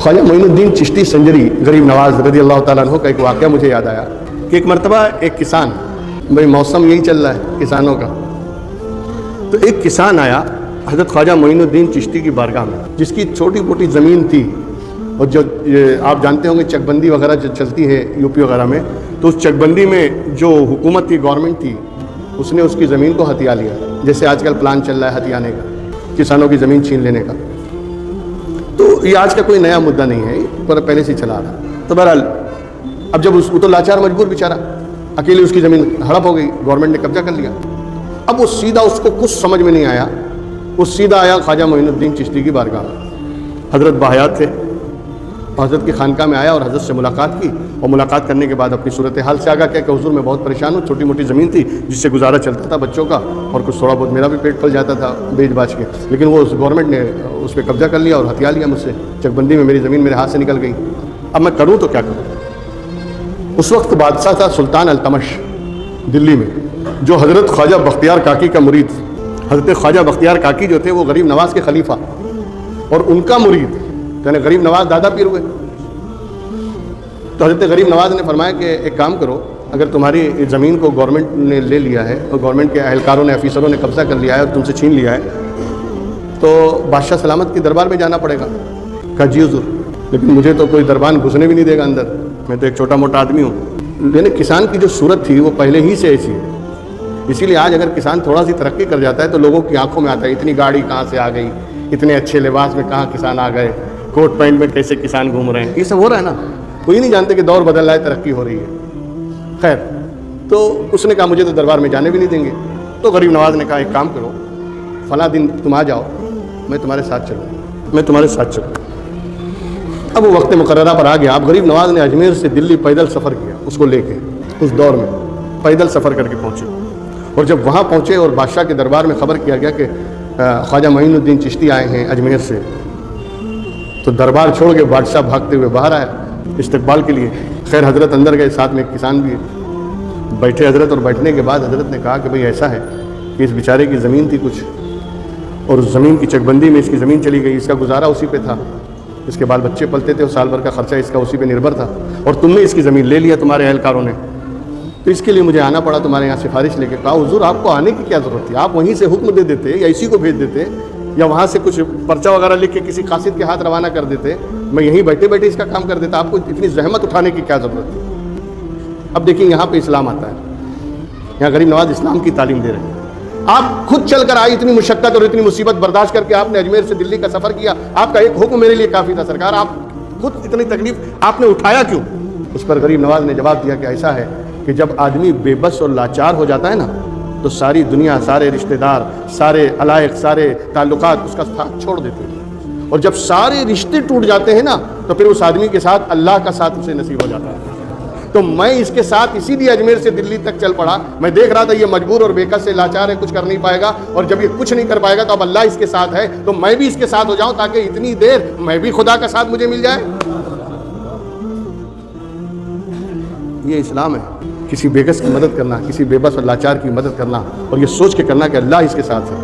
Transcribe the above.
ख्वाजा मोइनुद्दीन चिश्ती संजरी गरीब नवाज रज़ी अल्लाह ताला अन्हु का एक वाक़या मुझे याद आया कि एक मरतबा एक किसान, भाई मौसम यही चल रहा है किसानों का, तो एक किसान आया हज़रत ख्वाजा मोइनुद्दीन चिश्ती की बारगाह में, जिसकी छोटी मोटी ज़मीन थी, और जो आप जानते होंगे चकबंदी वगैरह जो चलती है यूपी वगैरह में, तो उस चकबंदी में जो हुकूमत थी, गवर्नमेंट थी, उसने उसकी ज़मीन को हथिया लिया, जैसे आजकल प्लान चल रहा है हथियाने का, किसानों की ज़मीन छीन लेने का। तो ये आज का कोई नया मुद्दा नहीं है, पर पहले से चला रहा। तो बहरहाल अब जब वो तो लाचार मजबूर बेचारा, अकेले उसकी ज़मीन हड़प हो गई, गवर्नमेंट ने कब्जा कर लिया। अब वो सीधा, उसको कुछ समझ में नहीं आया, वो सीधा आया ख्वाजा मोइनुद्दीन चिश्ती की बारगाह में। हज़रत बाहयात थे, हज़रत की खानकाह में आया और हज़रत से मुलाकात की, और मुलाकात करने के बाद अपनी सूरत हाल से आगा क्या कि हुज़ूर मैं बहुत परेशान हूँ, छोटी मोटी ज़मीन थी जिससे गुजारा चलता था बच्चों का, और कुछ थोड़ा बहुत मेरा भी पेट पल जाता था बेच बाच के, लेकिन वो गवर्नमेंट ने उस पर कब्जा कर लिया और हथिया लिया मुझसे, चकबंदी में मेरी ज़मीन मेरे हाथ से निकल गई। अब मैं करूँ तो क्या करूँ। उस वक्त बादशाह था सुल्तान अल्तमश दिल्ली में, जो हज़रत ख्वाजा बख्तियार काकी का मुरीद। हज़रत ख्वाजा बख्तियार काकी जो थे वो गरीब नवाज़ के खलीफा, और उनका मुरीद यानी गरीब नवाज़ दादा पीर हुए। तो हज़रत गरीब नवाज़ ने फरमाया कि एक काम करो, अगर तुम्हारी ज़मीन को गवर्नमेंट ने ले लिया है और गवर्नमेंट के अहलकारों ने, ऑफिसरों ने कब्ज़ा कर लिया है और तुमसे छीन लिया है, तो बादशाह सलामत के दरबार में जाना पड़ेगा। कहा जी हुज़ूर, लेकिन मुझे तो कोई दरबार घुसने भी नहीं देगा अंदर, मैं तो एक छोटा मोटा आदमी हूँ। यानी किसान की जो सूरत थी वो पहले ही से ऐसी है, इसीलिए आज अगर किसान थोड़ा सी तरक्की कर जाता है तो लोगों की आंखों में आता है इतनी गाड़ी कहाँ से आ गई, इतने अच्छे लिबास में कहाँ किसान आ गए, कोट पैंट में कैसे किसान घूम रहे हैं, ये सब हो रहा है ना। कोई नहीं जानते कि दौर बदल रहा है, तरक्की हो रही है। खैर, तो उसने कहा मुझे तो दरबार में जाने भी नहीं देंगे। तो गरीब नवाज़ ने कहा एक काम करो, फला दिन तुम आ जाओ, मैं तुम्हारे साथ चलूँगा, मैं तुम्हारे साथ चलूँगा। अब वो वक्त मुकर्ररा पर आ गया। अब गरीब नवाज़ ने अजमेर से दिल्ली पैदल सफ़र किया, उसको लेके उस दौर में पैदल सफ़र करके पहुँचे, और जब वहाँ पहुँचे और बादशाह के दरबार में ख़बर किया गया कि ख्वाजा मोइनुद्दीन चिश्ती आए हैं अजमेर से, तो दरबार छोड़ के बादशाह भागते हुए बाहर आया इस्तकबाल के लिए। खैर हज़रत अंदर गए, साथ में एक किसान भी बैठे हज़रत, और बैठने के बाद हज़रत ने कहा कि भाई ऐसा है कि इस बेचारे की ज़मीन थी कुछ, और उस ज़मीन की चकबंदी में इसकी ज़मीन चली गई, इसका गुजारा उसी पे था, इसके बाल बच्चे पलते थे और साल भर का ख़र्चा इसका उसी पे निर्भर था, और तुमने इसकी ज़मीन ले लिया तुम्हारे अहलकारों ने, तो इसके लिए मुझे आना पड़ा तुम्हारे यहाँ सिफारिश लेके। कहा हुज़ूर आपको आने की क्या ज़रूरत थी, आप वहीं से हुक्म दे देते या इसी को भेज देते, या वहाँ से कुछ पर्चा वगैरह लिख के किसी कासिद के हाथ रवाना कर देते, मैं यहीं बैठे बैठे इसका काम कर देता, आपको इतनी जहमत उठाने की क्या ज़रूरत थी। अब देखिए यहाँ पे इस्लाम आता है, यहाँ गरीब नवाज़ इस्लाम की तालीम दे रहे हैं। आप खुद चल कर आए, इतनी मुशक्क़त और इतनी मुसीबत बर्दाश्त करके आपने अजमेर से दिल्ली का सफ़र किया, आपका एक हुक्म मेरे लिए काफ़ी था सरकार, आप खुद इतनी तकलीफ आपने उठाया क्यों। उस पर गरीब नवाज़ ने जवाब दिया कि ऐसा है कि जब आदमी बेबस और लाचार हो जाता है ना, तो सारी दुनिया, सारे रिश्तेदार, सारे अलाइक, सारे ताल्लुकात उसका साथ छोड़ देते हैं, और जब सारे रिश्ते टूट जाते हैं ना, तो फिर उस आदमी के साथ अल्लाह का साथ उसे नसीब हो जाता है। तो मैं इसके साथ इसीलिए अजमेर से दिल्ली तक चल पड़ा। मैं देख रहा था ये मजबूर और बेकस से लाचार है, कुछ कर नहीं पाएगा, और जब ये कुछ नहीं कर पाएगा तो अब अल्लाह इसके साथ है, तो मैं भी इसके साथ हो जाऊं, ताकि इतनी देर मैं भी खुदा का साथ मुझे मिल जाए। ये इस्लाम है, किसी बेकस की मदद करना, किसी बेबस और लाचार की मदद करना, और ये सोच के करना कि अल्लाह इसके साथ है।